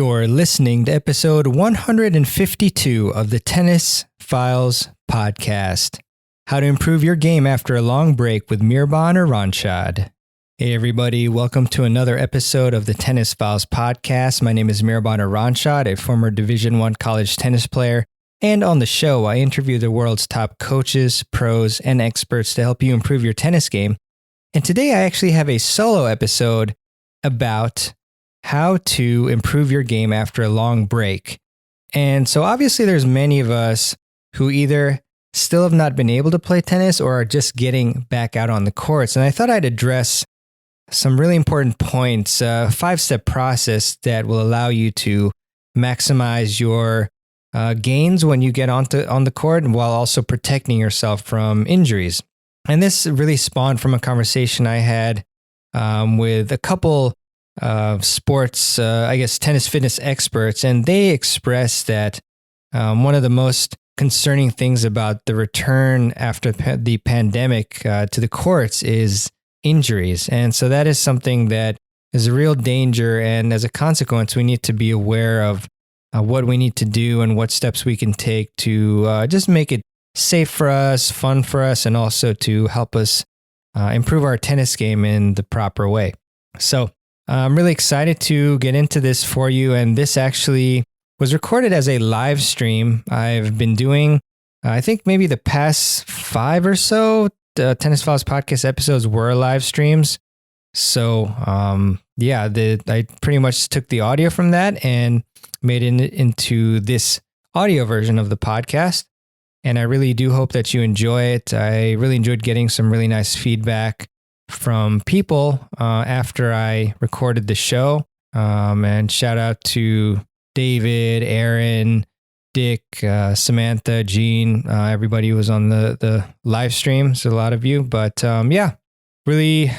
You're listening to episode 152 of the Tennis Files podcast. How to improve your game after a long break with Mehrban or Ranshad. Hey everybody, welcome to another episode of the Tennis Files podcast. My name is Mehrban or Ranshad, a former Division I college tennis player. And on the show, I interview the world's top coaches, pros, and experts to help you improve your tennis game. And today I actually have a solo episode about how to improve your game after a long break. And so obviously there's many of us who either still have not been able to play tennis or are just getting back out on the courts. And I thought I'd address some really important points, a 5-step process that will allow you to maximize your gains when you get on the court while also protecting yourself from injuries. And this really spawned from a conversation I had with a couple sports, tennis fitness experts, and they expressed that one of the most concerning things about the return after the pandemic to the courts is injuries. And so that is something that is a real danger. And as a consequence, we need to be aware of what we need to do and what steps we can take to just make it safe for us, fun for us, and also to help us improve our tennis game in the proper way. So I'm really excited to get into this for you. And this actually was recorded as a live stream. I've been doing, I think maybe the past 5 or so Tennis Files podcast episodes were live streams. So I pretty much took the audio from that and made it into this audio version of the podcast. And I really do hope that you enjoy it. I really enjoyed getting some really nice feedback from people after I recorded the show. And shout out to David, Aaron, Dick, Samantha, Gene, everybody who was on the live stream. So a lot of you. But really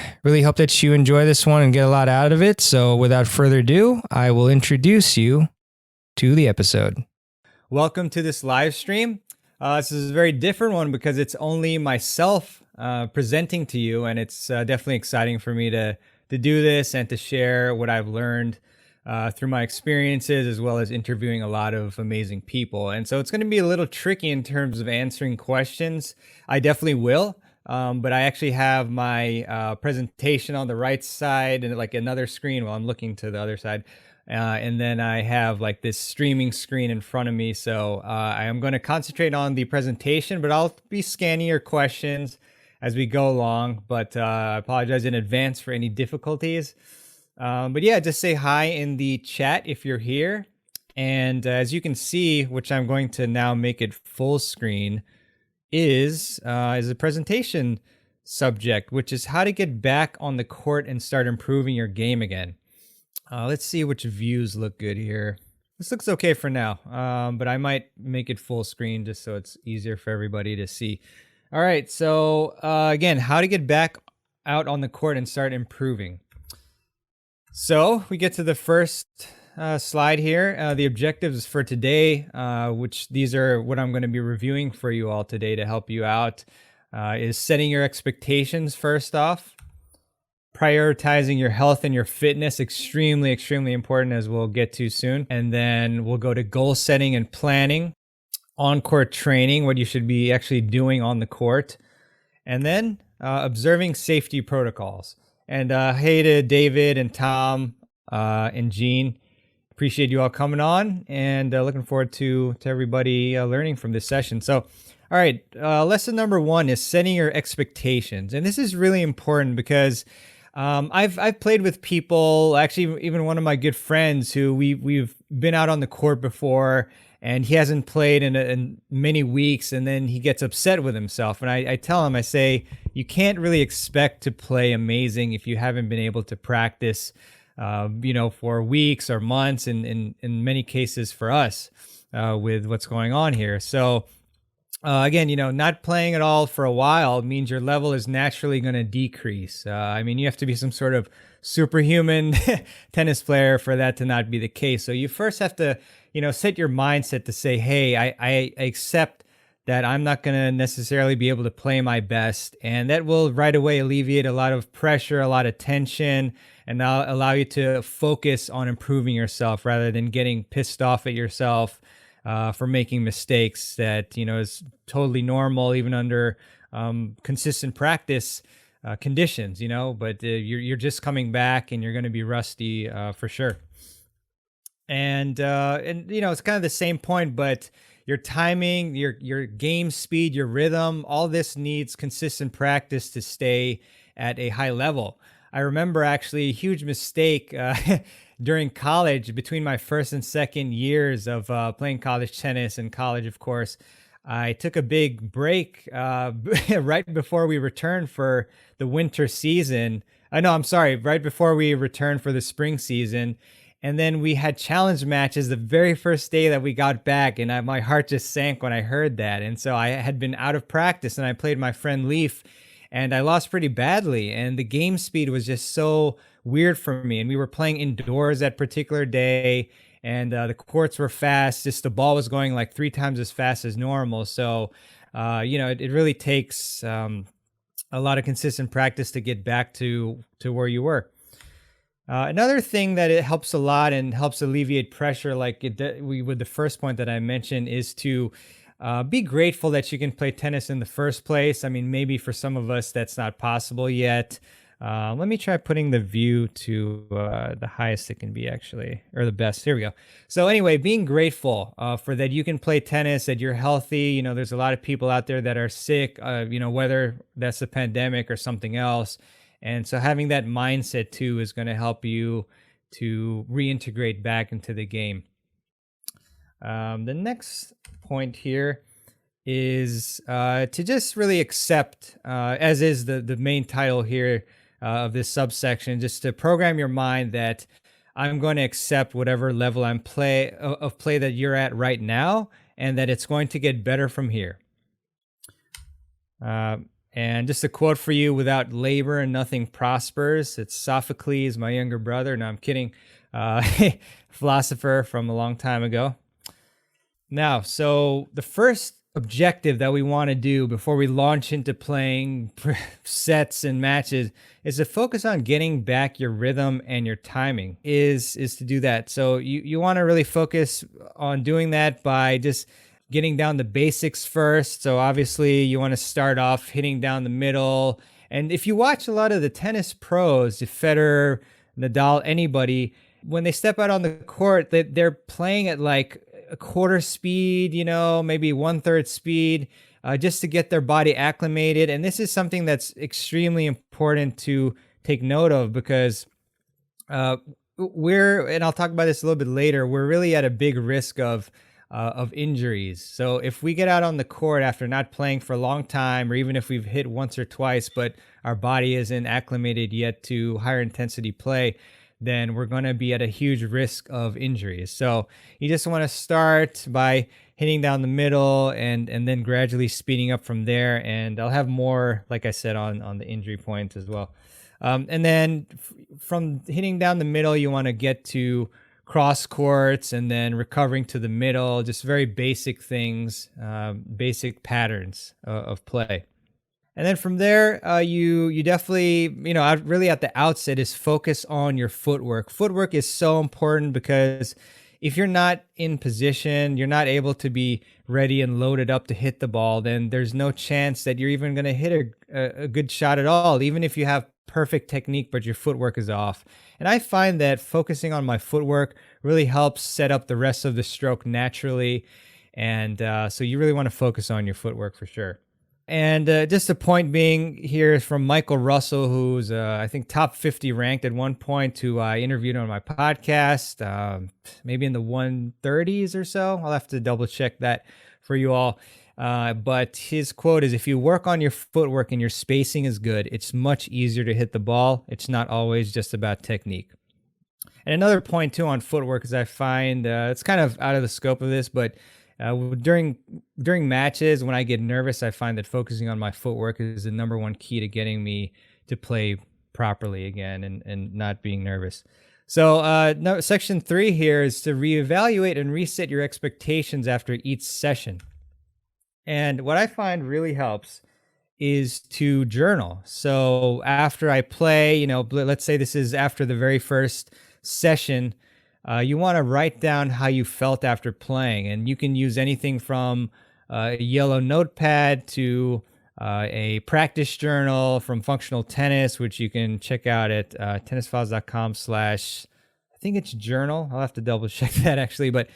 hope that you enjoy this one and get a lot out of it. So without further ado, I will introduce you to the episode. Welcome to this live stream. This is a very different one because it's only myself presenting to you, and it's definitely exciting for me to do this and to share what I've learned through my experiences, as well as interviewing a lot of amazing people. And so it's going to be a little tricky in terms of answering questions. I definitely will, but I actually have my presentation on the right side and like another screen while I'm looking to the other side. And then I have like this streaming screen in front of me. So I am going to concentrate on the presentation, but I'll be scanning your questions as we go along. But I apologize in advance for any difficulties. But yeah, just say hi in the chat if you're here. And as you can see, which I'm going to now make it full screen, is a presentation subject, which is how to get back on the court and start improving your game again. Let's see which views look good here. This looks okay for now, but I might make it full screen just so it's easier for everybody to see. All right, so again, how to get back out on the court and start improving. So we get to the first slide here. The objectives for today, which these are what I'm going to be reviewing for you all today to help you out, is setting your expectations first off. Prioritizing your health and your fitness, extremely important, as we'll get to soon. And then we'll go to goal setting and planning, on-court training, what you should be actually doing on the court, and then observing safety protocols. And hey to David and Tom and Gene. Appreciate you all coming on, and looking forward to everybody learning from this session. So, all right, lesson number 1 is setting your expectations. And this is really important because I've played with people, actually even one of my good friends who we've been out on the court before, and he hasn't played in many weeks, and then he gets upset with himself. And I tell him, I say, you can't really expect to play amazing if you haven't been able to practice, for weeks or months, and in many cases for us with what's going on here. So again, not playing at all for a while means your level is naturally going to decrease. You have to be some sort of superhuman tennis player for that to not be the case. So you first have to, set your mindset to say, hey, I accept that I'm not going to necessarily be able to play my best. And that will right away alleviate a lot of pressure, a lot of tension, and now allow you to focus on improving yourself rather than getting pissed off at yourself for making mistakes that, is totally normal, even under consistent practice conditions, but you're just coming back and you're going to be rusty for sure. And it's kind of the same point, but your timing, your game speed, your rhythm, all this needs consistent practice to stay at a high level. I remember actually a huge mistake during college, between my first and second years of playing college tennis. In college, of course, I took a big break right before we returned for the winter season. No, I'm sorry, right before we returned for the spring season. And then we had challenge matches the very first day that we got back. And my heart just sank when I heard that. And so I had been out of practice and I played my friend Leaf and I lost pretty badly. And the game speed was just so weird for me. And we were playing indoors that particular day. And the courts were fast. Just the ball was going like 3 times as fast as normal. So, it really takes a lot of consistent practice to get back to where you were. Another thing that it helps a lot and helps alleviate pressure, like with the first point that I mentioned, is to be grateful that you can play tennis in the first place. I mean, maybe for some of us that's not possible yet. Let me try putting the view to the highest it can be, actually, or the best. Here we go. So anyway, being grateful for that you can play tennis, that you're healthy. There's a lot of people out there that are sick, whether that's a pandemic or something else. And so having that mindset too is going to help you to reintegrate back into the game. The next point here is to just really accept, as is the main title here of this subsection, just to program your mind that I'm going to accept whatever level of play that you're at right now, and that it's going to get better from here. And just a quote for you: without labor and nothing prospers. It's Sophocles, my younger brother. No, I'm kidding. Philosopher from a long time ago. Now, so the first objective that we want to do before we launch into playing sets and matches is to focus on getting back your rhythm and your timing is to do that. So you want to really focus on doing that by just getting down the basics first. So obviously you want to start off hitting down the middle. And if you watch a lot of the tennis pros, if Federer, Nadal, anybody, when they step out on the court, they're playing at like a quarter speed, maybe 1/3 speed, just to get their body acclimated. And this is something that's extremely important to take note of, because and I'll talk about this a little bit later, we're really at a big risk of injuries. So if we get out on the court after not playing for a long time, or even if we've hit once or twice, but our body isn't acclimated yet to higher intensity play, then we're going to be at a huge risk of injuries. So you just want to start by hitting down the middle and then gradually speeding up from there. And I'll have more, like I said, on the injury point as well. And then from hitting down the middle, you want to get to cross courts and then recovering to the middle, just very basic things, basic patterns of play. And then from there, you definitely, really at the outset is focus on your footwork. Footwork is so important, because if you're not in position, you're not able to be ready and loaded up to hit the ball, then there's no chance that you're even going to hit a good shot at all, even if you have perfect technique, but your footwork is off. And I find that focusing on my footwork really helps set up the rest of the stroke naturally. And so you really want to focus on your footwork for sure. And just a point being here is from Michael Russell, who's, I think, top 50 ranked at one point, who I interviewed on my podcast, maybe in the 130s or so. I'll have to double check that for you all. But his quote is, if you work on your footwork and your spacing is good, it's much easier to hit the ball. It's not always just about technique. And another point, too, on footwork is I find it's kind of out of the scope of this, but during matches, when I get nervous, I find that focusing on my footwork is the number one key to getting me to play properly again and not being nervous. So section 3 here is to reevaluate and reset your expectations after each session. And what I find really helps is to journal. So after I play, let's say this is after the very first session, you want to write down how you felt after playing. And you can use anything from a yellow notepad to a practice journal from functional tennis, which you can check out at tennisfiles.com/, I think it's journal. I'll have to double check that actually. But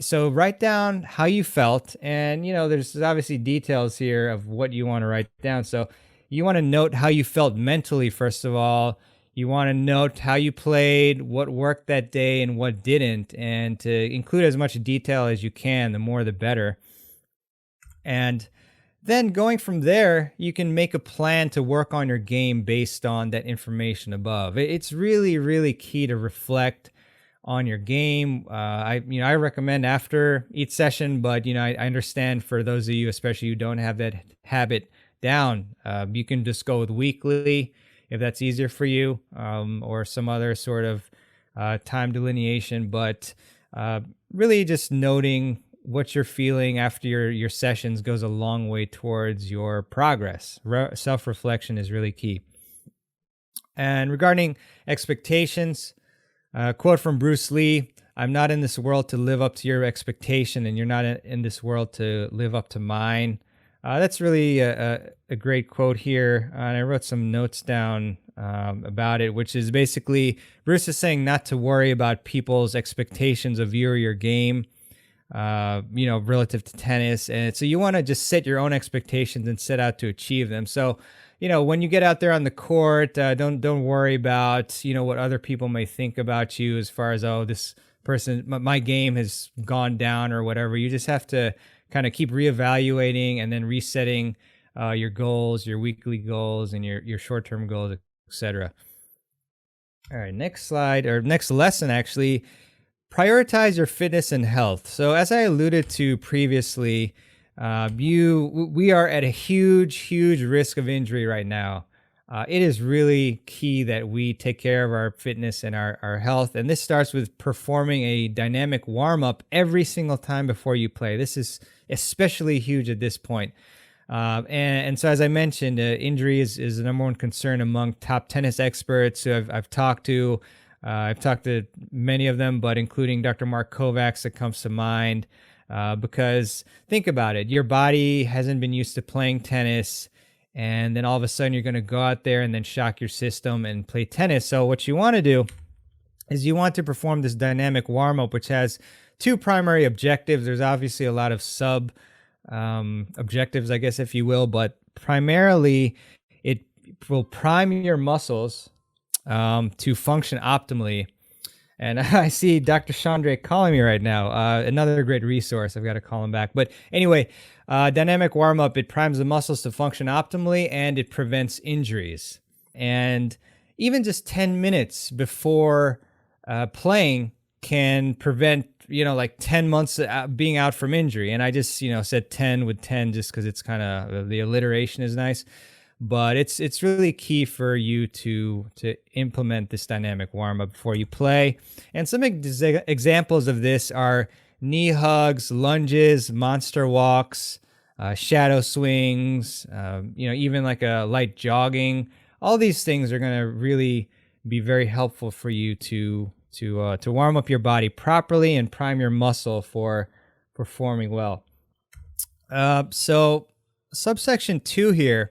so write down how you felt. And, there's obviously details here of what you want to write down. So you want to note how you felt mentally, first of all. You want to note how you played, what worked that day and what didn't, and to include as much detail as you can, the more the better. And then going from there, you can make a plan to work on your game based on that information above. It's really, really key to reflect on your game. I recommend after each session, but I understand for those of you, especially who don't have that habit down, you can just go with weekly if that's easier for you, or some other sort of time delineation. But really, just noting what you're feeling after your sessions goes a long way towards your progress. Self-reflection is really key. And regarding expectations, quote from Bruce Lee: "I'm not in this world to live up to your expectation, and you're not in this world to live up to mine." That's really a great quote here. And I wrote some notes down about it, which is basically Bruce is saying not to worry about people's expectations of you or your game, relative to tennis. And so you want to just set your own expectations and set out to achieve them. So, when you get out there on the court, don't worry about, what other people may think about you as far as, oh, this person, my game has gone down or whatever. You just have to kind of keep reevaluating and then resetting your goals, your weekly goals, and your short-term goals, etc. All right, next slide, or next lesson actually. Prioritize your fitness and health. So as I alluded to previously, we are at a huge risk of injury right now. It is really key that we take care of our fitness and our health. And this starts with performing a dynamic warm-up every single time before you play. This is especially huge at this point. And so, as I mentioned, injury is the number one concern among top tennis experts who I've talked to. I've talked to many of them, but including Dr. Mark Kovacs that comes to mind. Because think about it, your body hasn't been used to playing tennis, and then all of a sudden you're going to go out there and then shock your system and play tennis. So what you want to do is you want to perform this dynamic warm-up, which has two primary objectives. There's obviously a lot of sub objectives, I guess, if you will, but primarily it will prime your muscles to function optimally. And I see Dr. Chandre calling me right now. Another great resource. I've got to call him back. But anyway, dynamic warm-up, it primes the muscles to function optimally, and it prevents injuries. And even just 10 minutes before playing can prevent, like 10 months being out from injury. And I just, said 10 with 10 just because it's kind of, the alliteration is nice. But it's really key for you to implement this dynamic warm-up before you play. And some examples of this are knee hugs, lunges, monster walks, shadow swings, even like a light jogging. All these things are going to really be very helpful for you to warm up your body properly and prime your muscle for performing well. So subsection 2 here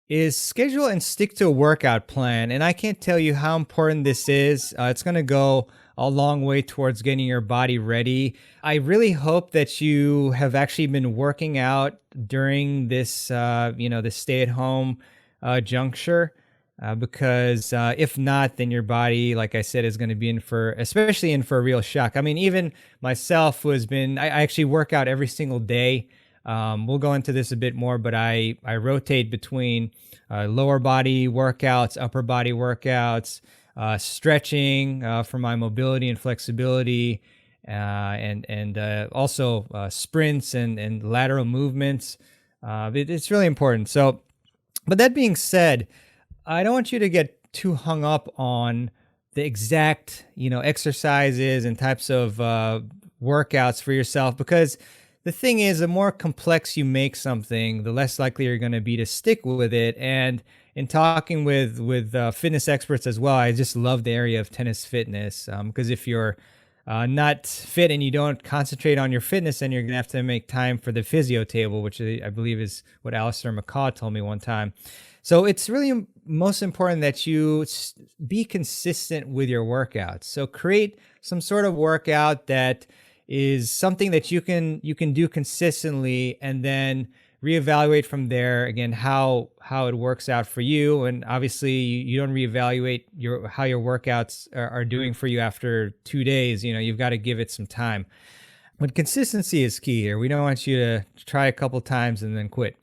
is schedule and stick to a workout plan. And I can't tell you how important this is. It's going to go a long way towards getting your body ready. I really hope that you have actually been working out during this, this stay-at-home juncture, because if not, then your body, like I said, is going to be especially in for a real shock. I mean, even myself I actually work out every single day. We'll go into this a bit more, but I rotate between lower body workouts, upper body workouts, stretching for my mobility and flexibility, and also sprints and lateral movements. It's really important. So, but that being said, I don't want you to get too hung up on the exact, exercises and types of workouts for yourself, because the thing is, the more complex you make something, the less likely you're going to be to stick with it. And in talking with fitness experts as well, I just love the area of tennis fitness, because if you're not fit and you don't concentrate on your fitness, then you're going to have to make time for the physio table, which I believe is what Alistair McCaw told me one time. So it's really most important that you be consistent with your workouts. So create some sort of workout that is something that you can do consistently, and then reevaluate from there again how it works out for you. And obviously you don't reevaluate how your workouts are doing for you after 2 days. You've got to give it some time. But consistency is key here. We don't want you to try a couple times and then quit.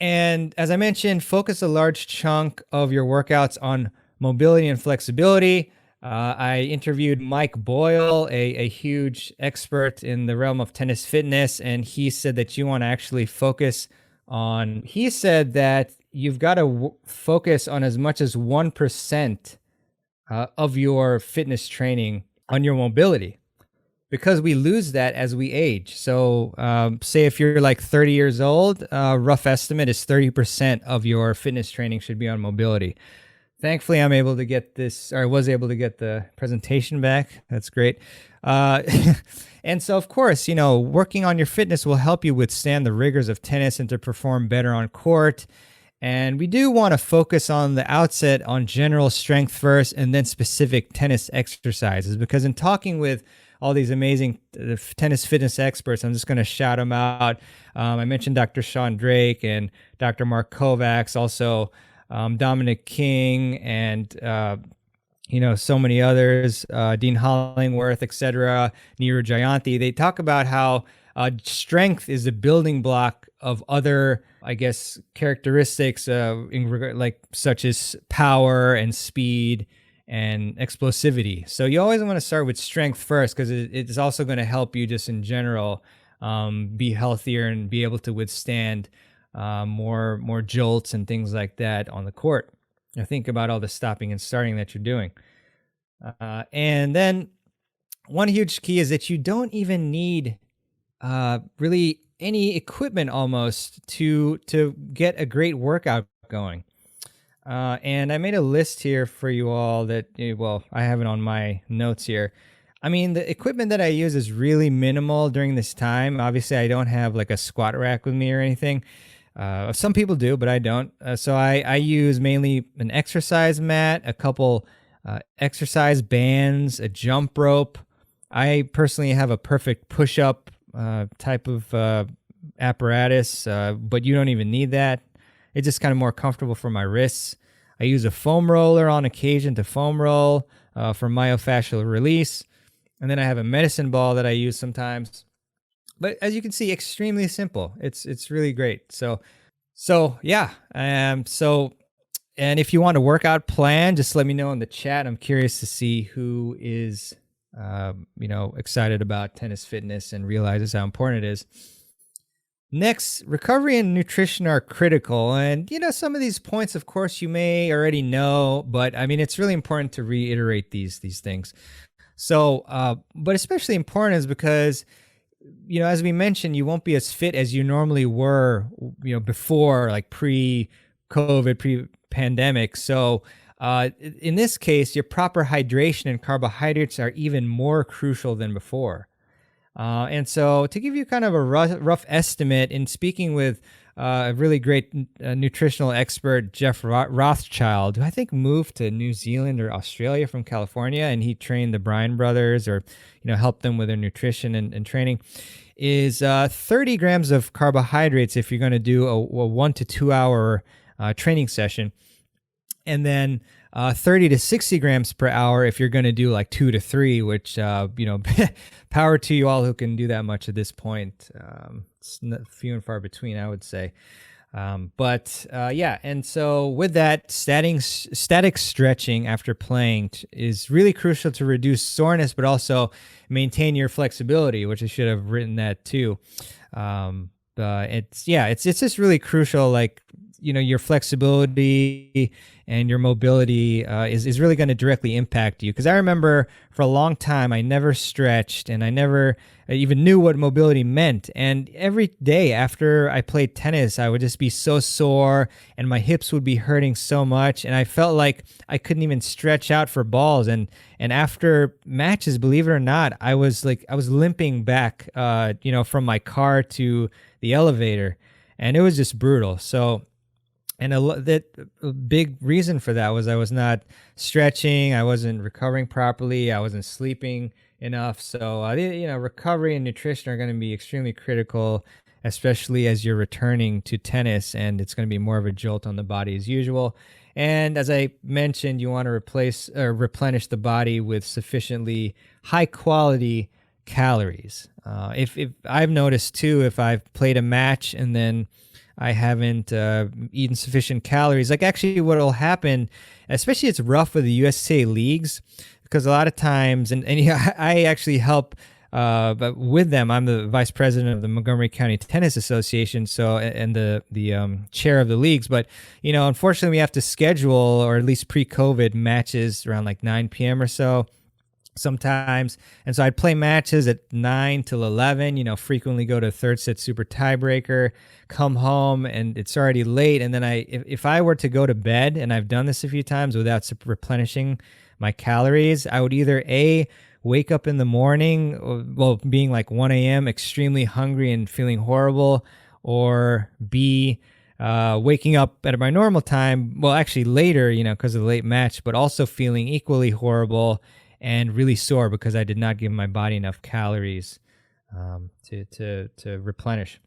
And as I mentioned, focus a large chunk of your workouts on mobility and flexibility. I interviewed Mike Boyle, a huge expert in the realm of tennis fitness, and he said that you want to actually focus on, he said that you've got to focus on as much as 1% of your fitness training on your mobility, because we lose that as we age. So say if you're like 30 years old, rough estimate is 30% of your fitness training should be on mobility. Thankfully, I'm able to get this, or I was able to get the presentation back. That's great. And so, of course, working on your fitness will help you withstand the rigors of tennis and to perform better on court. And we do want to focus on the outset on general strength first, and then specific tennis exercises, because in talking with all these amazing tennis fitness experts, I'm just going to shout them out. I mentioned Dr. Sean Drake and Dr. Mark Kovacs, also Dominic King, and so many others, Dean Hollingworth, etc., Neeru Jayanthi. They talk about how strength is a building block of other, I guess, characteristics such as power and speed and explosivity. So you always want to start with strength first, because it's also going to help you just in general be healthier and be able to withstand more jolts and things like that on the court. Now think about all the stopping and starting that you're doing. And then one huge key is that you don't even need really any equipment almost to get a great workout going. And I made a list here for you all that, I have it on my notes here. I mean, the equipment that I use is really minimal during this time. Obviously, I don't have like a squat rack with me or anything. Some people do, but I don't. So I use mainly an exercise mat, a couple exercise bands, a jump rope. I personally have a perfect push-up type of apparatus, but you don't even need that. It's just kind of more comfortable for my wrists. I use a foam roller on occasion to foam roll for myofascial release. And then I have a medicine ball that I use sometimes. But as you can see, extremely simple. It's really great. So yeah. And if you want a workout plan, just let me know in the chat. I'm curious to see who is excited about tennis fitness and realizes how important it is. Next, recovery and nutrition are critical. And, some of these points, of course, you may already know, but I mean, it's really important to reiterate these things. So, but especially important is because, as we mentioned, you won't be as fit as you normally were, before, like pre-COVID, pre-pandemic. So, in this case, your proper hydration and carbohydrates are even more crucial than before. And so to give you kind of a rough estimate, in speaking with a really great nutritional expert, Jeff Rothschild, who I think moved to New Zealand or Australia from California, and he trained the Bryan brothers, or helped them with their nutrition and training, is 30 grams of carbohydrates if you're going to do a 1 to 2 hour training session, and then 30 to 60 grams per hour if you're going to do like 2 to 3, which, power to you all who can do that much at this point. It's few and far between, I would say. But yeah, and so with that, static stretching after playing is really crucial to reduce soreness, but also maintain your flexibility, which I should have written that too. It's just really crucial, like your flexibility and your mobility is really going to directly impact you. Because I remember for a long time, I never stretched and I never even knew what mobility meant. And every day after I played tennis, I would just be so sore and my hips would be hurting so much. And I felt like I couldn't even stretch out for balls. And after matches, believe it or not, I was limping back, from my car to the elevator. And it was just brutal. So, and a big reason for that was I was not stretching, I wasn't recovering properly, I wasn't sleeping enough. So, recovery and nutrition are going to be extremely critical, especially as you're returning to tennis, and it's going to be more of a jolt on the body as usual. And as I mentioned, you want to replenish the body with sufficiently high quality calories. If I've noticed too, if I've played a match and then I haven't eaten sufficient calories, like actually what will happen, especially it's rough with the USA leagues, because a lot of times, and I actually help but with them. I'm the vice president of the Montgomery County Tennis Association, and the chair of the leagues. But unfortunately, we have to schedule, or at least pre-COVID, matches around like 9 p.m. or so sometimes. And so I'd play matches at 9 till 11, frequently go to third set super tiebreaker, come home and it's already late. And then if I were to go to bed, and I've done this a few times without replenishing my calories, I would either wake up in the morning, being like 1 a.m., extremely hungry and feeling horrible, or B, waking up at my normal time, actually later, because of the late match, but also feeling equally horrible and really sore because I did not give my body enough calories to replenish.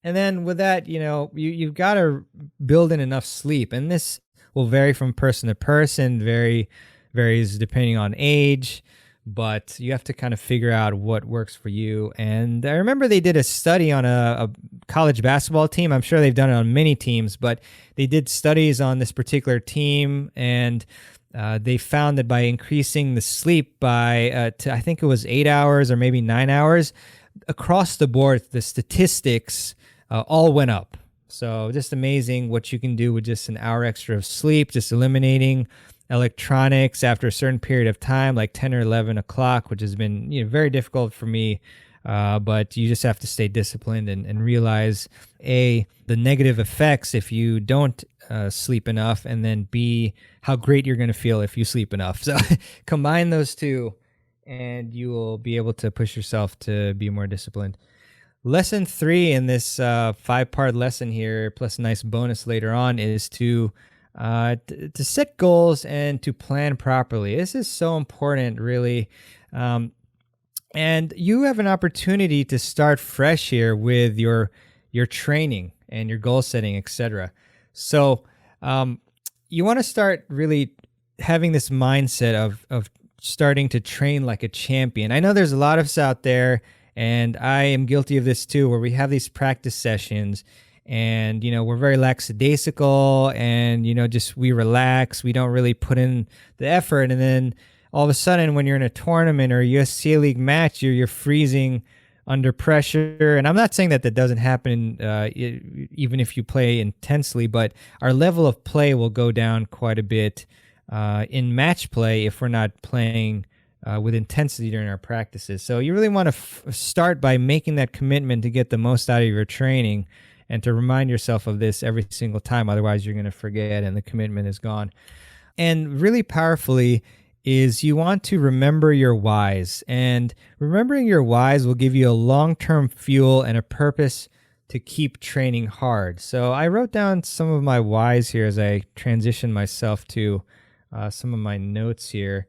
And then with that, you've got to build in enough sleep, and this will vary from person to person, varies depending on age, but you have to kind of figure out what works for you. And I remember they did a study on a college basketball team. I'm sure they've done it on many teams, but they did studies on this particular team, and they found that by increasing the sleep by, I think it was 8 hours or maybe 9 hours, across the board, the statistics all went up. So just amazing what you can do with just an hour extra of sleep, just eliminating electronics after a certain period of time, like 10 or 11 o'clock, which has been very difficult for me. But you just have to stay disciplined and realize, A, the negative effects if you don't sleep enough, and then B, how great you're going to feel if you sleep enough. So combine those two and you will be able to push yourself to be more disciplined. Lesson 3 in this 5-part lesson here, plus a nice bonus later on, is to set goals and to plan properly. This is so important, really. And you have an opportunity to start fresh here with your training and your goal setting, etc. So you want to start really having this mindset of starting to train like a champion. I know there's a lot of us out there, and I am guilty of this too, where we have these practice sessions and, we're very lackadaisical and, just we relax. We don't really put in the effort. And then all of a sudden, when you're in a tournament or a USCA League match, you're freezing under pressure. And I'm not saying that doesn't happen even if you play intensely, but our level of play will go down quite a bit in match play if we're not playing with intensity during our practices. So you really want to start by making that commitment to get the most out of your training and to remind yourself of this every single time. Otherwise, you're going to forget and the commitment is gone. And really powerfully is you want to remember your whys. And remembering your whys will give you a long-term fuel and a purpose to keep training hard. So I wrote down some of my whys here as I transition myself to some of my notes here.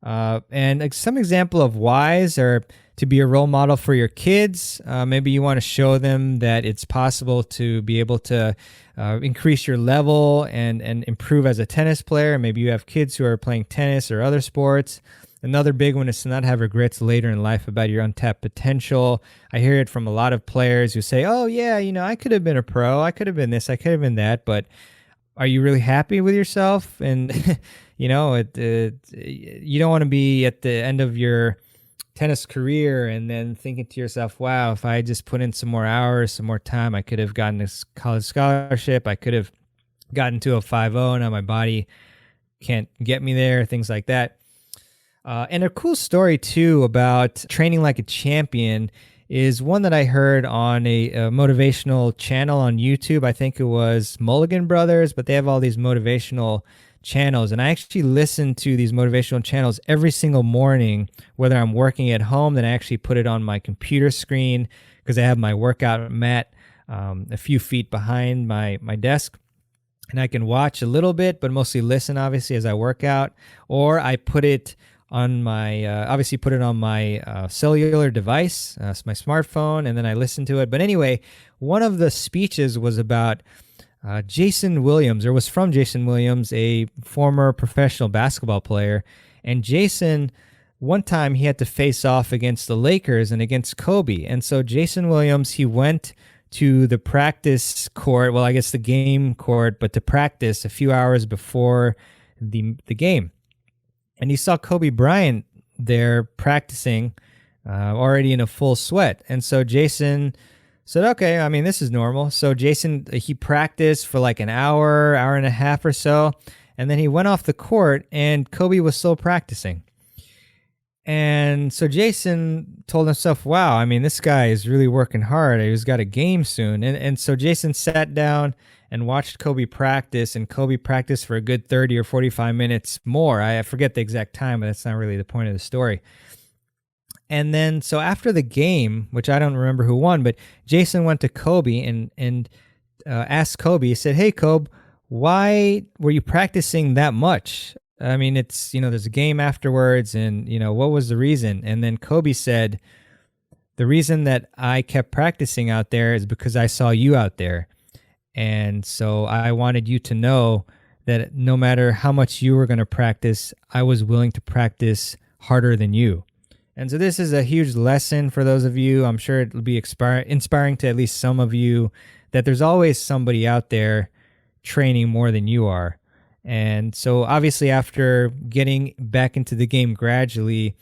And some example of whys are to be a role model for your kids. Maybe you want to show them that it's possible to be able to increase your level and improve as a tennis player. Maybe you have kids who are playing tennis or other sports. Another big one is to not have regrets later in life about your untapped potential. I hear it from a lot of players who say, oh yeah, I could have been a pro. I could have been this. I could have been that. But are you really happy with yourself? And, you don't want to be at the end of your tennis career, and then thinking to yourself, wow, if I just put in some more hours, some more time, I could have gotten a college scholarship. I could have gotten to a 5.0. Now my body can't get me there, things like that. And a cool story too about training like a champion is one that I heard on a motivational channel on YouTube. I think it was Mulligan Brothers, but they have all these motivational channels. And I actually listen to these motivational channels every single morning, whether I'm working at home, then I actually put it on my computer screen because I have my workout mat a few feet behind my desk. And I can watch a little bit, but mostly listen, obviously, as I work out. Or I put it on my, obviously put it on my cellular device, my smartphone, and then I listen to it. But anyway, one of the speeches was about Jason Williams, or was from Jason Williams, a former professional basketball player. And Jason, one time he had to face off against the Lakers and against Kobe. And so Jason Williams, he went to the practice court, well, I guess the game court, but to practice a few hours before the game. And he saw Kobe Bryant there practicing, already in a full sweat. And so Jason said, okay, I mean, this is normal. So Jason, he practiced for like an hour, hour and a half or so, and then he went off the court and Kobe was still practicing. And so Jason told himself, wow, I mean, this guy is really working hard. He's got a game soon. And so Jason sat down and watched Kobe practice, and Kobe practiced for a good 30 or 45 minutes more. I forget the exact time, but that's not really the point of the story. And then, so after the game, which I don't remember who won, but Jason went to Kobe and asked Kobe, he said, hey, Kobe, why were you practicing that much? I mean, it's, there's a game afterwards, and, what was the reason? And then Kobe said, the reason that I kept practicing out there is because I saw you out there. And so I wanted you to know that no matter how much you were going to practice, I was willing to practice harder than you. And so this is a huge lesson for those of you. I'm sure it'll be inspiring to at least some of you, that there's always somebody out there training more than you are. And so obviously after getting back into the game gradually,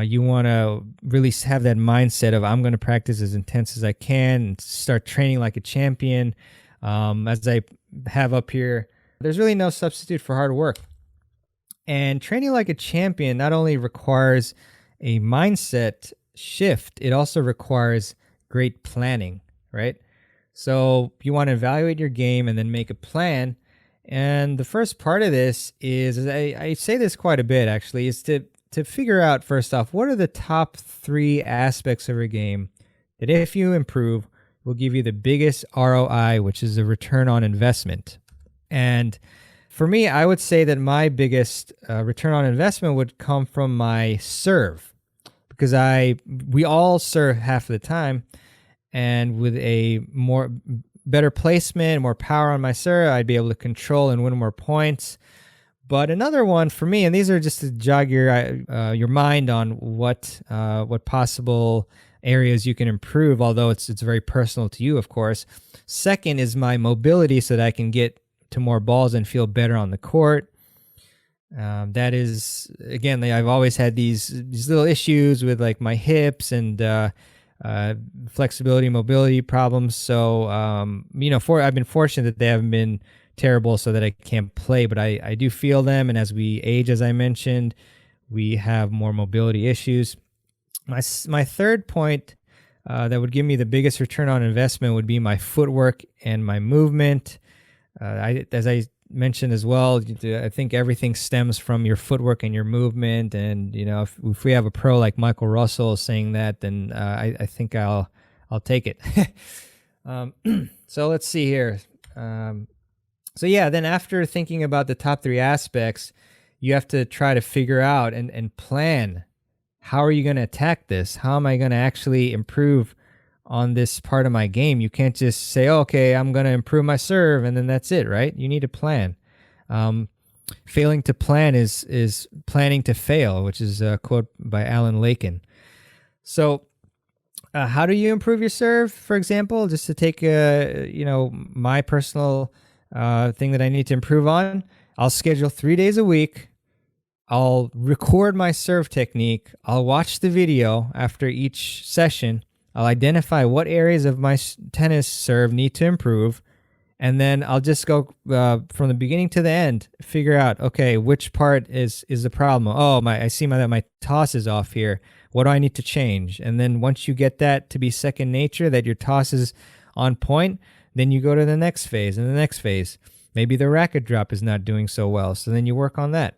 you want to really have that mindset of, I'm going to practice as intense as I can and start training like a champion. As I have up here, there's really no substitute for hard work. And training like a champion not only requires a mindset shift, it also requires great planning, right? So you want to evaluate your game and then make a plan. And the first part of this is I say this quite a bit actually, is to figure out first off, what are the top 3 aspects of your game that if you improve will give you the biggest ROI, which is the return on investment. And for me, I would say that my biggest return on investment would come from my serve, because we all serve half of the time, and with a better placement, more power on my serve, I'd be able to control and win more points. But another one for me, and these are just to jog your mind on what possible areas you can improve, although it's very personal to you, of course. Second is my mobility, so that I can get to more balls and feel better on the court. That is, again, I've always had these little issues with like my hips and flexibility, mobility problems. So, I've been fortunate that they haven't been terrible so that I can't play, but I do feel them. And as we age, as I mentioned, we have more mobility issues. My third point that would give me the biggest return on investment would be my footwork and my movement. As I mentioned as well, I think everything stems from your footwork and your movement. And if we have a pro like Michael Russell saying that, then I think I'll take it. So let's see here. Then after thinking about the top 3 aspects, you have to try to figure out and plan, how are you going to attack this? How am I going to actually improve on this part of my game? You can't just say, okay, I'm going to improve my serve, and then that's it, right? You need to plan. Failing to plan is planning to fail, which is a quote by Alan Lakin. So how do you improve your serve, for example? Just to take my personal thing that I need to improve on, I'll schedule 3 days a week. I'll record my serve technique. I'll watch the video after each session. I'll identify what areas of my tennis serve need to improve. And then I'll just go from the beginning to the end, figure out, okay, which part is the problem. Oh, I see that my toss is off here. What do I need to change? And then once you get that to be second nature, that your toss is on point, then you go to the next phase and the next phase. Maybe the racket drop is not doing so well, so then you work on that.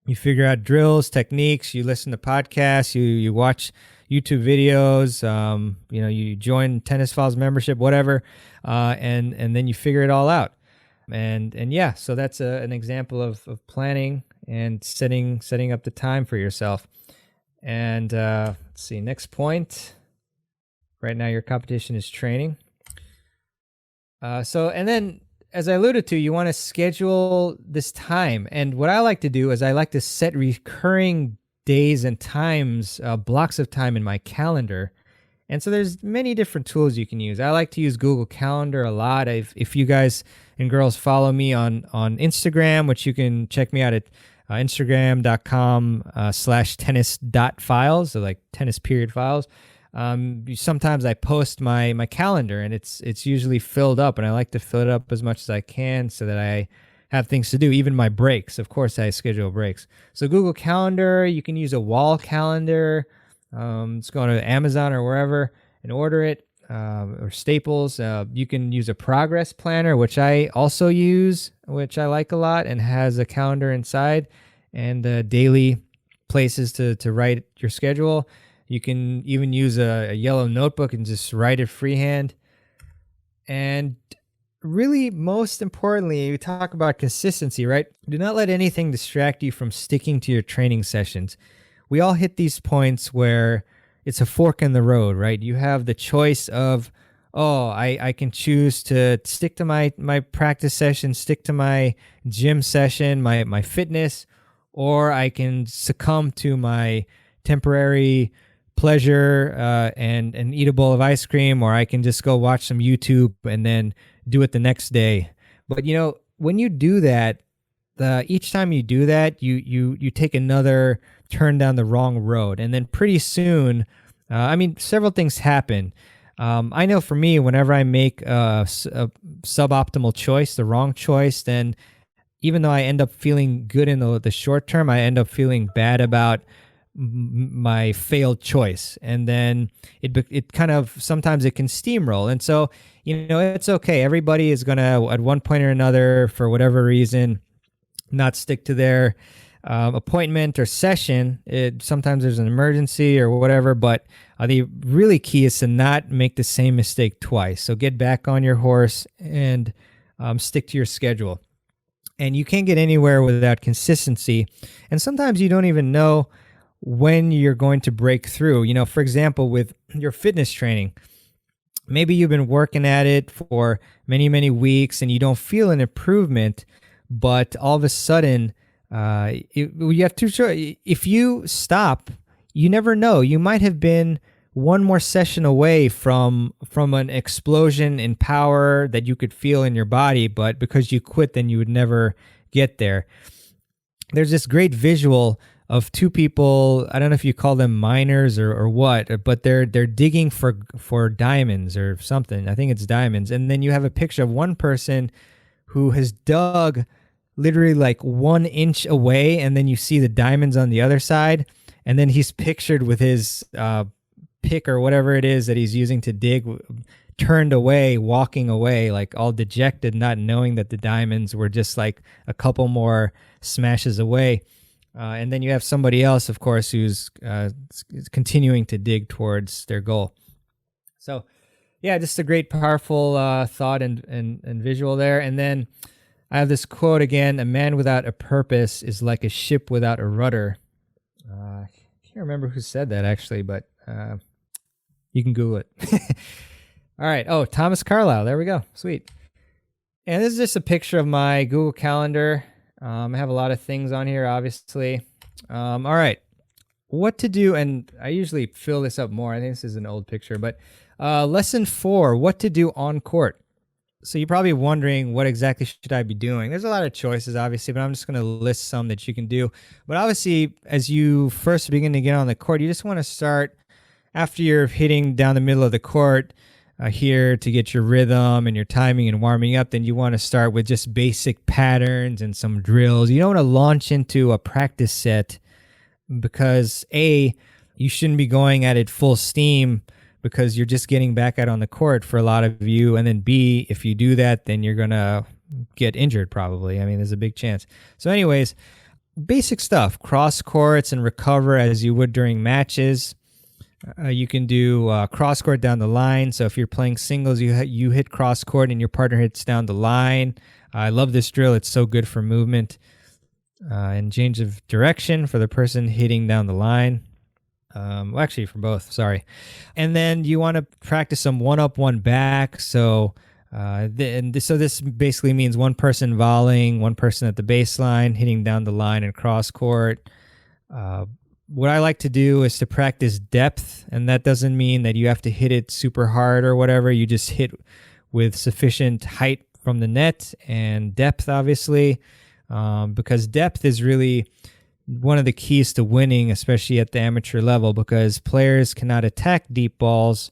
You figure out drills, techniques, you listen to podcasts, you watch YouTube videos, you join Tennis Files membership, whatever, and then you figure it all out. And yeah, so that's an example of planning and setting up the time for yourself. And let's see, next point. Right now your competition is training. And then as I alluded to, you want to schedule this time. And what I like to do is I like to set recurring days and times, blocks of time in my calendar. And so there's many different tools you can use. I like to use Google Calendar a lot. If you guys and girls follow me on Instagram, which you can check me out at instagram.com/tennis.files, so like tennis period files. Sometimes I post my calendar and it's usually filled up, and I like to fill it up as much as I can so that I have things to do, even my breaks. Of course, I schedule breaks. So Google Calendar, you can use a wall calendar. Let's go to Amazon or wherever and order it, or Staples. You can use a progress planner, which I also use, which I like a lot, and has a calendar inside and daily places to write your schedule. You can even use a yellow notebook and just write it freehand. And really, most importantly, we talk about consistency, right? Do not let anything distract you from sticking to your training sessions. We all hit these points where it's a fork in the road, right? You have the choice of, I can choose to stick to my practice session, stick to my gym session, my fitness, or I can succumb to my temporary pleasure and eat a bowl of ice cream, or I can just go watch some YouTube and then do it the next day. But when you do that, each time you do that, you take another turn down the wrong road, and then pretty soon, several things happen. I know for me, whenever I make a suboptimal choice, the wrong choice, then even though I end up feeling good in the short term, I end up feeling bad about my failed choice, and then it kind of, sometimes it can steamroll. And so it's okay. Everybody is gonna at one point or another, for whatever reason, not stick to their appointment or session. Sometimes there's an emergency or whatever, but the really key is to not make the same mistake twice. So get back on your horse and stick to your schedule. And you can't get anywhere without consistency. And sometimes you don't even know when you're going to break through. For example, with your fitness training, maybe you've been working at it for many, many weeks and you don't feel an improvement, but all of a sudden, you have to, if you stop, you never know. You might have been one more session away from an explosion in power that you could feel in your body, but because you quit, then you would never get there. There's this great visual of two people. I don't know if you call them miners or what, but they're digging for diamonds or something. I think it's diamonds. And then you have a picture of one person who has dug literally like 1 inch away, and then you see the diamonds on the other side, and then he's pictured with his pick or whatever it is that he's using to dig, turned away, walking away, like all dejected, not knowing that the diamonds were just like a couple more smashes away. And then you have somebody else, of course, who's continuing to dig towards their goal. So yeah, just a great, powerful thought and visual there. And then I have this quote again: "A man without a purpose is like a ship without a rudder." I can't remember who said that actually, but you can Google it. All right. Oh, Thomas Carlyle. There we go. Sweet. And this is just a picture of my Google Calendar. I have a lot of things on here, obviously. All right. What to do, and I usually fill this up more. I think this is an old picture, but lesson 4, what to do on court. So you're probably wondering, what exactly should I be doing? There's a lot of choices, obviously, but I'm just going to list some that you can do. But obviously, as you first begin to get on the court, you just want to start after you're hitting down the middle of the court here to get your rhythm and your timing and warming up. Then you want to start with just basic patterns and some drills. You don't want to launch into a practice set because A, you shouldn't be going at it full steam because you're just getting back out on the court for a lot of you. And then B, if you do that, then you're going to get injured probably. I mean, there's a big chance. So anyways, basic stuff, cross courts and recover as you would during matches. You can do cross court down the line. So if you're playing singles, you hit cross court and your partner hits down the line. I love this drill. It's so good for movement and change of direction for the person hitting down the line. Well, actually, for both, sorry. And then you want to practice some one up, one back. So, so this basically means one person volleying, one person at the baseline, hitting down the line and cross court. What I like to do is to practice depth, and that doesn't mean that you have to hit it super hard or whatever. You just hit with sufficient height from the net and depth, obviously, because depth is really one of the keys to winning, especially at the amateur level, because players cannot attack deep balls,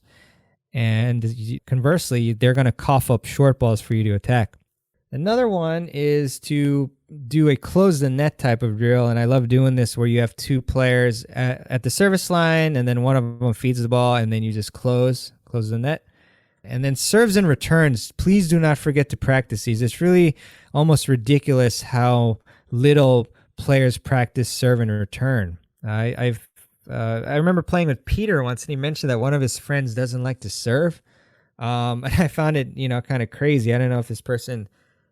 and conversely, they're going to cough up short balls for you to attack. Another one is to do a close the net type of drill, and I love doing this where you have two players at the service line, and then one of them feeds the ball, and then you just close the net. And then serves and returns, please do not forget to practice these. It's really almost ridiculous how little players practice serve and return. I remember playing with Peter once, and he mentioned that one of his friends doesn't like to serve. And I found it, kind of crazy. I don't know if this person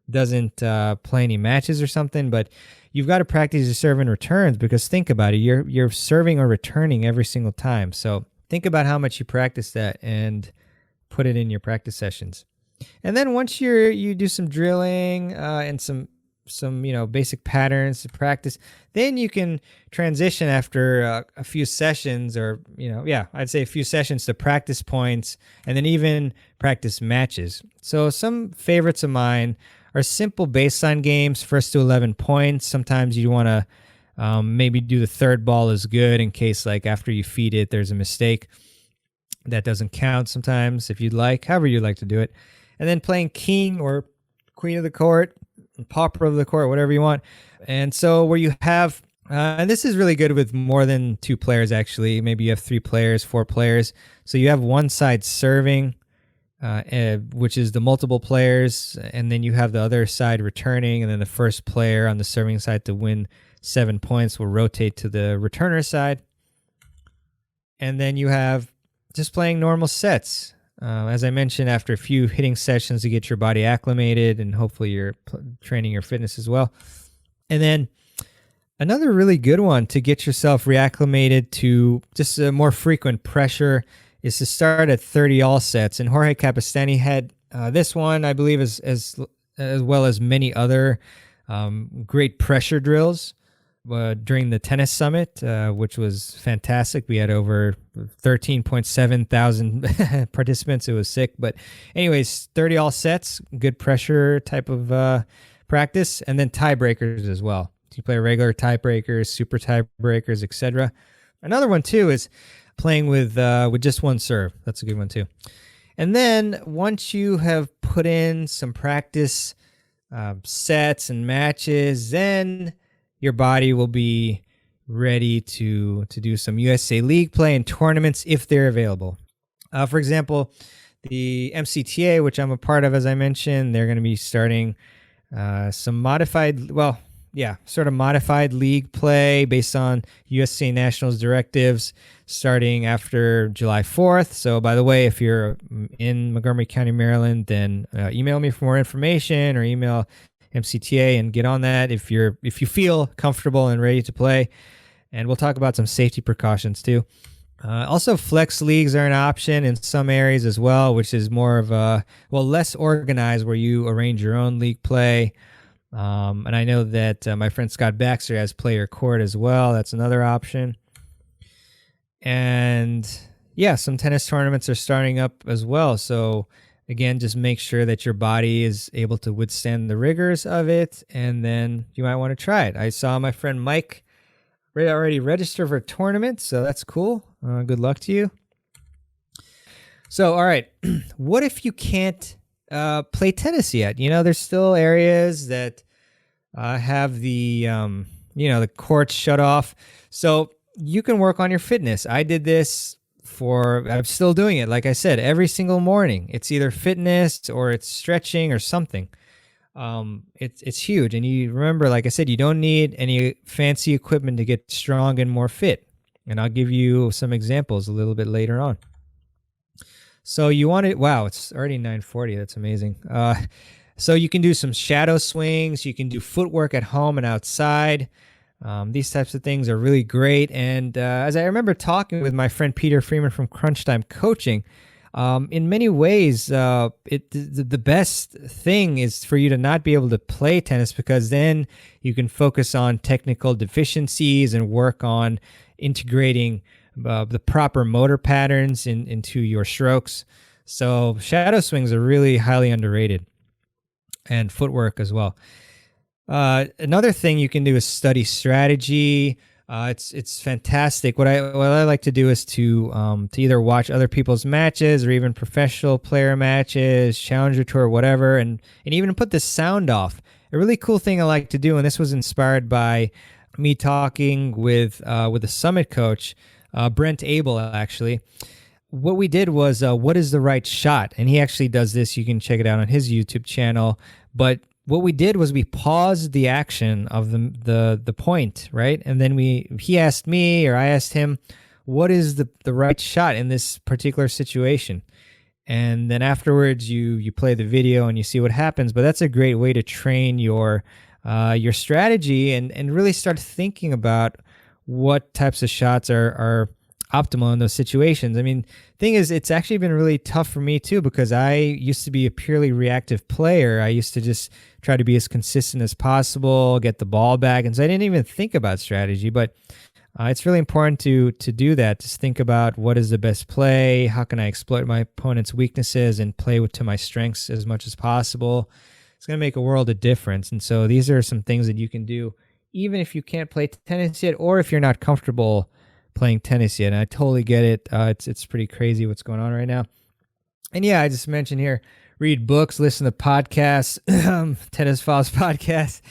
doesn't play any matches or something, but you've got to practice your serve and returns, because think about it, you're serving or returning every single time. So think about how much you practice that and put it in your practice sessions. And then once you do some drilling and some basic patterns to practice, then you can transition after a few sessions, or I'd say a few sessions, to practice points, and then even practice matches. So some favorites of mine are simple baseline games, first to 11 points. Sometimes you want to maybe do the third ball is good in case, like, after you feed it, there's a mistake. That doesn't count sometimes, if you'd like, however you'd like to do it. And then playing king or queen of the court, pauper of the court, whatever you want. And so where you have, and this is really good with more than two players, actually. Maybe you have 3 players, 4 players. So you have one side serving, which is the multiple players, and then you have the other side returning, and then the first player on the serving side to win 7 points will rotate to the returner side. And then you have just playing normal sets. As I mentioned, after a few hitting sessions to get your body acclimated, and hopefully you're training your fitness as well. And then another really good one to get yourself reacclimated to just a more frequent pressure is to start at 30 all sets. And Jorge Capistani had this one, I believe, as well as many other great pressure drills during the tennis summit, which was fantastic. We had over 13.7 thousand participants. It was sick. But anyways, 30 all sets, good pressure type of practice, and then tiebreakers as well. You play regular tiebreakers, super tiebreakers, etc. Another one too is playing with just one serve. That's a good one too. And then once you have put in some practice sets and matches, then your body will be ready to do some USA League play and tournaments if they're available. For example, the MCTA, which I'm a part of, as I mentioned, they're going to be starting some modified league play based on USA Nationals directives starting after July 4th. So, by the way, if you're in Montgomery County, Maryland, then email me for more information, or email MCTA and get on that if you feel comfortable and ready to play. And we'll talk about some safety precautions too. Also, flex leagues are an option in some areas as well, which is more of less organized, where you arrange your own league play. And I know that my friend Scott Baxter has Player Court as well. That's another option. And yeah, some tennis tournaments are starting up as well. So Again, just make sure that your body is able to withstand the rigors of it, and then you might want to try it. I saw my friend Mike already register for a tournament, so that's cool. Good luck to you. So, all right, what if you can't play tennis yet? There's still areas that have the the courts shut off, so you can work on your fitness. I did this I'm still doing it. Like I said, every single morning, it's either fitness or it's stretching or something. It's huge. And you remember, like I said, you don't need any fancy equipment to get strong and more fit. And I'll give you some examples a little bit later on. So you want to, wow, it's already 9:40. That's amazing. So you can do some shadow swings. You can do footwork at home and outside. These types of things are really great. And as I remember talking with my friend Peter Freeman from Crunch Time Coaching, in many ways, the best thing is for you to not be able to play tennis, because then you can focus on technical deficiencies and work on integrating the proper motor patterns into your strokes. So shadow swings are really highly underrated, and footwork as well. Another thing you can do is study strategy. It's fantastic. What I like to do is to either watch other people's matches or even professional player matches, Challenger Tour, whatever, and even put the sound off. A really cool thing I like to do, and this was inspired by me talking with a summit coach, Brent Abel, actually. What we did was, what is the right shot? And he actually does this. You can check it out on his YouTube channel. But what we did was we paused the action of the point, right? And then he asked me, or I asked him, what is the right shot in this particular situation? And then afterwards you play the video and you see what happens. But that's a great way to train your strategy and really start thinking about what types of shots are optimal in those situations. I mean, thing is, it's actually been really tough for me too, because I used to be a purely reactive player. I used to just try to be as consistent as possible, get the ball back, and so I didn't even think about strategy. But it's really important to do that. Just think about what is the best play, how can I exploit my opponent's weaknesses and play to my strengths as much as possible. It's going to make a world of difference. And so these are some things that you can do even if you can't play tennis yet, or if you're not comfortable playing tennis yet. And I totally get it. It's pretty crazy what's going on right now. And yeah, I just mentioned here, read books, listen to podcasts, Tennis Files podcast.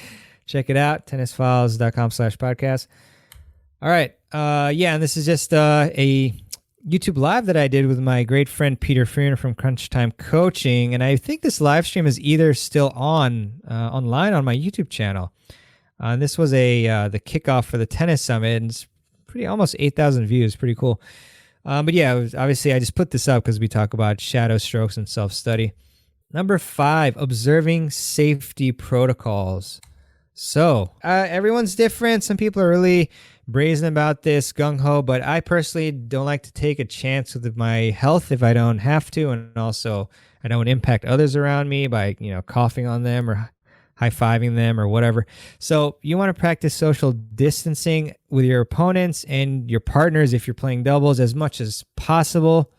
Check it out, tennisfiles.com/podcast. All right. And this is just a YouTube live that I did with my great friend Peter Freeman from Crunch Time Coaching. And I think this live stream is either still online on my YouTube channel. And this was the kickoff for the tennis summit, and it's almost 8,000 views. Pretty cool. But yeah, obviously I just put this up because we talk about shadow strokes and self-study. Number 5, observing safety protocols. So everyone's different. Some people are really brazen about this, gung-ho, but I personally don't like to take a chance with my health if I don't have to, and also I don't impact others around me by coughing on them or high-fiving them or whatever. So you want to practice social distancing with your opponents and your partners if you're playing doubles as much as possible.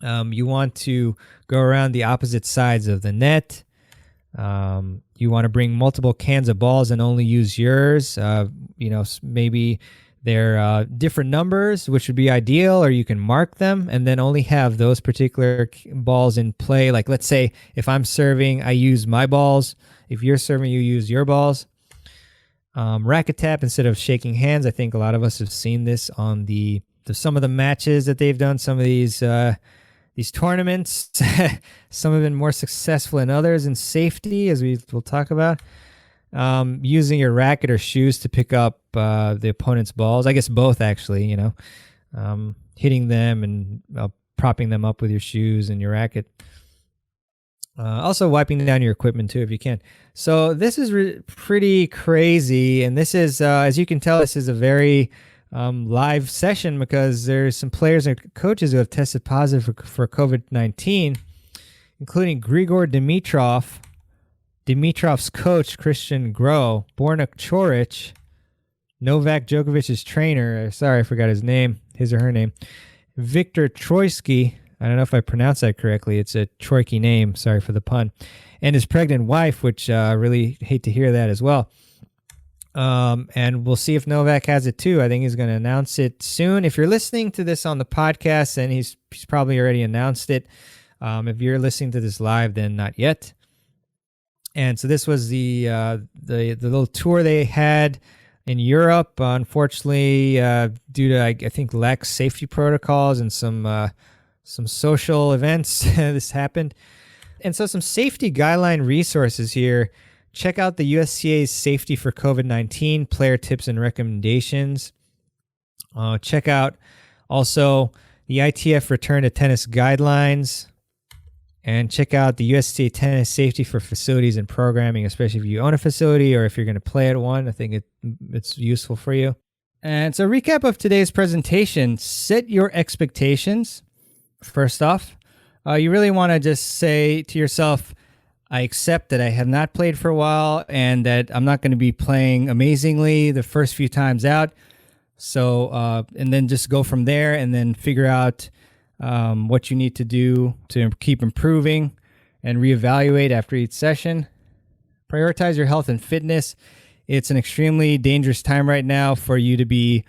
You want to go around the opposite sides of the net. You want to bring multiple cans of balls and only use yours. Maybe they're different numbers, which would be ideal, or you can mark them and then only have those particular balls in play. Like, let's say if I'm serving, I use my balls. If you're serving, you use your balls. Racket tap instead of shaking hands. I think a lot of us have seen this on some of the matches that they've done, some of these tournaments. Some have been more successful than others in safety, as we'll talk about. Using your racket or shoes to pick up the opponent's balls. I guess both, actually, hitting them and propping them up with your shoes and your racket. Also wiping down your equipment too, if you can. So this is pretty crazy. And this is, as you can tell, this is a very live session because there's some players and coaches who have tested positive for COVID-19, including Grigor Dimitrov, Dimitrov's coach, Christian Groh, Borna Choric, Novak Djokovic's trainer, sorry, I forgot his or her name, Viktor Troitsky, I don't know if I pronounced that correctly. It's a Troiki name. Sorry for the pun. And his pregnant wife, which I really hate to hear that as well. And we'll see if Novak has it too. I think he's going to announce it soon. If you're listening to this on the podcast, then he's probably already announced it. If you're listening to this live, then not yet. And so this was the little tour they had in Europe. Unfortunately, due to I think lax safety protocols and some social events, this happened. And so some safety guideline resources here. Check out the USCA's Safety for COVID-19 player tips and recommendations. Check out also the ITF Return to Tennis Guidelines. And check out the USCA Tennis Safety for Facilities and Programming, especially if you own a facility or if you're going to play at one. I think it's useful for you. And so recap of today's presentation, set your expectations. First off, you really want to just say to yourself, I accept that I have not played for a while and that I'm not going to be playing amazingly the first few times out. So, and then just go from there and then figure out what you need to do to keep improving and reevaluate after each session. Prioritize your health and fitness. It's an extremely dangerous time right now for you to be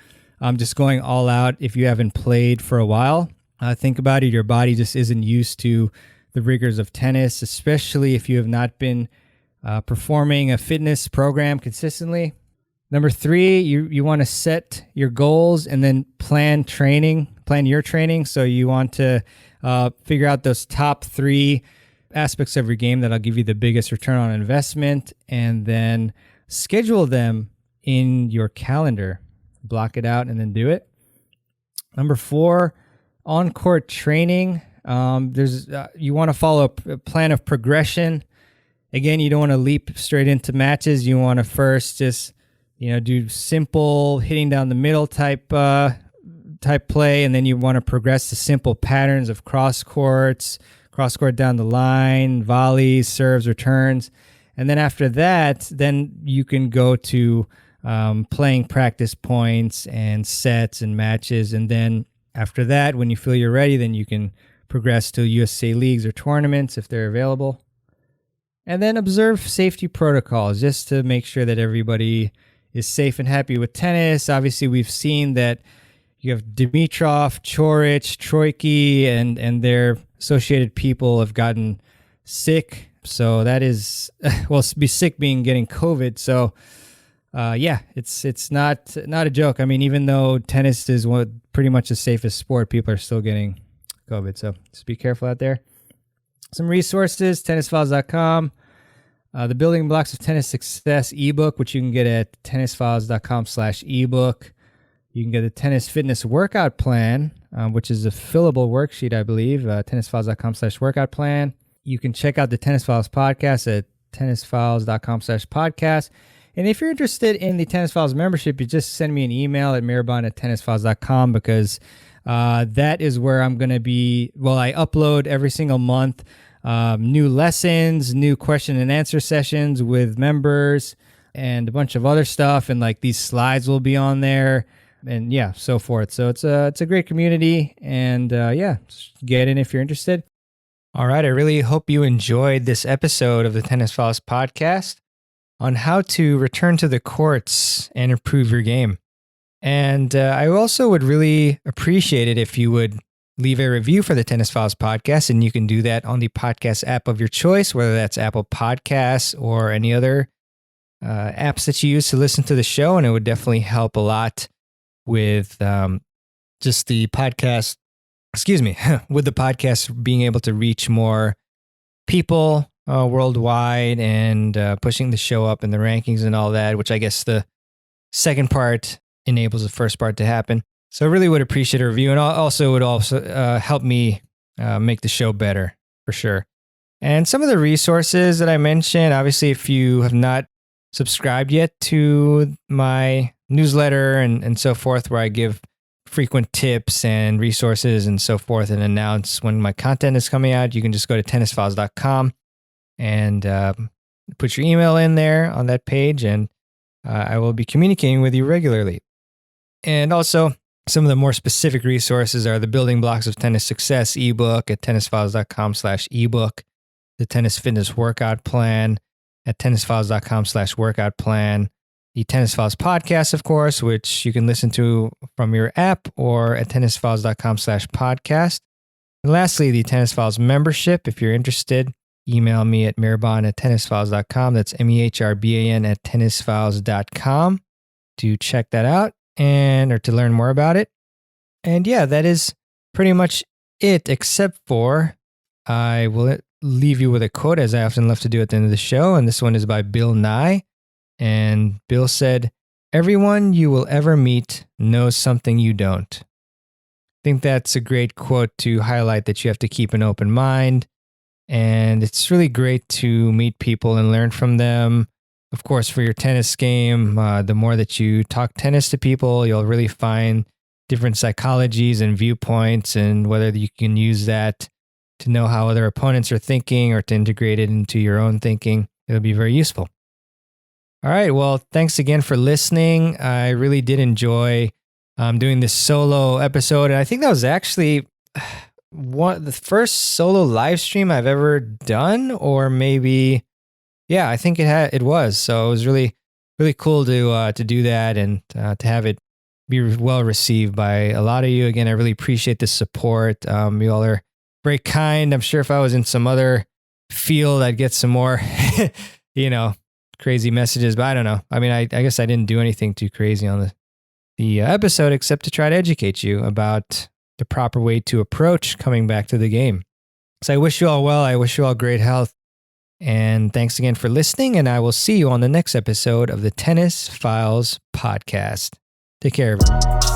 just going all out if you haven't played for a while. Think about it. Your body just isn't used to the rigors of tennis, especially if you have not been performing a fitness program consistently. Number 3, you want to set your goals and then plan your training. So you want to figure out those top 3 aspects of your game that'll give you the biggest return on investment, and then schedule them in your calendar. Block it out and then do it. Number 4, on-court training. You want to follow a plan of progression. Again, you don't want to leap straight into matches. You want to first just do simple hitting down the middle type play, and then you want to progress to simple patterns of cross court down the line, volleys, serves, returns, and then after that, then you can go to playing practice points and sets and matches, and then after that, when you feel you're ready, then you can progress to USA leagues or tournaments if they're available. And then observe safety protocols just to make sure that everybody is safe and happy with tennis. Obviously, we've seen that you have Dimitrov, Coric, Troiki, and their associated people have gotten sick. So that is, be sick being getting COVID. So it's not a joke. I mean, even though tennis is pretty much the safest sport, people are still getting COVID. So just be careful out there. Some resources, tennisfiles.com. The Building Blocks of Tennis Success ebook, which you can get at tennisfiles.com/ebook. You can get the Tennis Fitness Workout Plan, which is a fillable worksheet, I believe, tennisfiles.com/workout plan. You can check out the Tennis Files podcast at tennisfiles.com/podcast. And if you're interested in the Tennis Files membership, you just send me an email at mehrban@tennisfiles.com, because that is where I'm going to be. Well, I upload every single month new lessons, new question and answer sessions with members, and a bunch of other stuff. And like these slides will be on there, and so forth. So it's a great community, and just get in if you're interested. All right, I really hope you enjoyed this episode of the Tennis Files podcast on how to return to the courts and improve your game. And I also would really appreciate it if you would leave a review for the Tennis Files podcast, and you can do that on the podcast app of your choice, whether that's Apple Podcasts or any other apps that you use to listen to the show, and it would definitely help a lot with just the podcast, with the podcast being able to reach more people worldwide and pushing the show up in the rankings and all that, which I guess the second part enables the first part to happen. So I really would appreciate a review, and also would help me make the show better, for sure. And some of the resources that I mentioned, obviously, if you have not subscribed yet to my newsletter and so forth, where I give frequent tips and resources and so forth and announce when my content is coming out, you can just go to tennisfiles.com and put your email in there on that page, and I will be communicating with you regularly. And also, Some of the more specific resources are the Building Blocks of Tennis Success ebook at tennisfiles.com/ebook, the Tennis Fitness Workout Plan at tennisfiles.com/workout plan, the Tennis Files podcast, of course, which you can listen to from your app or at tennisfiles.com/podcast. And lastly, the Tennis Files membership. If you're interested, email me at Mehrban at tennisfiles.com. That's MEHRBAN at tennisfiles.com to check that out or to learn more about it. And yeah, that is pretty much it, except for I will leave you with a quote, as I often love to do at the end of the show. And this one is by Bill Nye. And Bill said, "Everyone you will ever meet knows something you don't." I think that's a great quote to highlight that you have to keep an open mind. And it's really great to meet people and learn from them. Of course, for your tennis game, the more that you talk tennis to people, you'll really find different psychologies and viewpoints, and whether you can use that to know how other opponents are thinking or to integrate it into your own thinking. It'll be very useful. All right. Well, thanks again for listening. I really did enjoy doing this solo episode. And I think that was actually the first solo live stream I've ever done, or maybe, yeah, I think it was. So it was really, really cool to do that and to have it be well received by a lot of you. Again, I really appreciate the support. You all are very kind. I'm sure if I was in some other field, I'd get some more, crazy messages, but I don't know. I mean, I guess I didn't do anything too crazy on the episode except to try to educate you about the proper way to approach coming back to the game. So I wish you all well. I wish you all great health. And thanks again for listening. And I will see you on the next episode of the Tennis Files podcast. Take care, everyone.